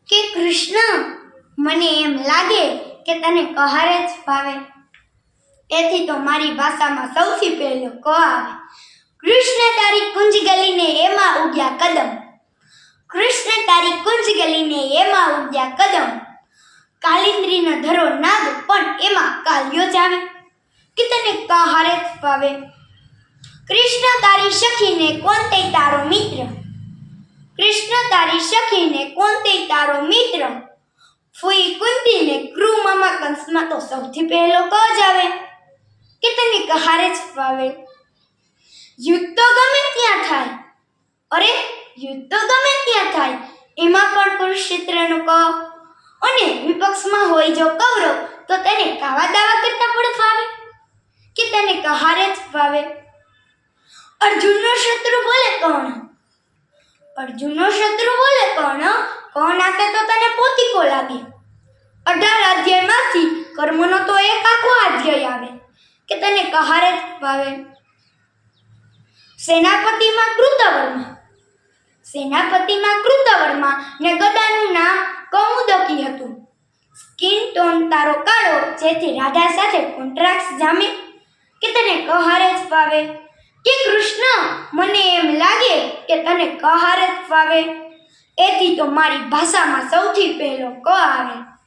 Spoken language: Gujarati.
કે કૃષ્ણ, મને એમ લાગે કે તને કહાર જ ભાવે. એથી તો મારી ભાષામાં સૌથી પહેલો ક આવે. કૃષ્ણ તારી કુંજ ગલીને એમાં ઉગ્યા કદમ. કૃષ્ણ તારી કુંજ ગલીને એમાં ઉગ્યા કદમ. કાલિંદ્રીનો ધરો નાદ પણ એમાં કાલ્યો જ આવે. કે તને કહાર જ ભાવે. કૃષ્ણ તારી સખીને કોણ તે તારો મિત્ર. કૃષ્ણ તારી સખીને કોણ તે તારો મિત્ર. ફૂઈ કુંતીને કૃ મામા કંસમાં તો સૌથી પહેલો ક જ આવે. કે તને કહાર જ ભાવે. યુદ્ધ તો ગમે ત્યાં થાય. અરે યુદ્ધ તો ગમે ત્યાં થાય, એમાં પણ કુરુક્ષેત્રનો ક. અને વિપક્ષમાં હોય જો કૌરવ, તો તેને કાવા દાવા કરતા પણ ફાવે. કે તને કહાર જ ભાવે. અર્જુનનો શત્રુ બોલે કોણ. અર્જુનનો શત્રુ બોલે કોણ. કોણ આતે તો તને પોતીકો લાગે. 18 અધ્યાયમાંથી કર્મનો તો એક આખો અધ્યાય આવે. કે તને કહાર જ ભાવે. સેનાપતિમાં કૃતવર્મા. સેનાપતિમાં કૃતવર્મા ને ગદાનું નામ કૌમુદકી હતું. સ્કિન ટોન તારો કાળો, જેથી રાધા સાથે કોન્ટ્રાક્ટ જામે. કે તને કહાર જ ભાવે. કે કૃષ્ણ, મને એમ લાગે કે તને કહાર જ ભાવે. એથી તો મારી ભાષામાં સૌથી પહેલો ક આવે.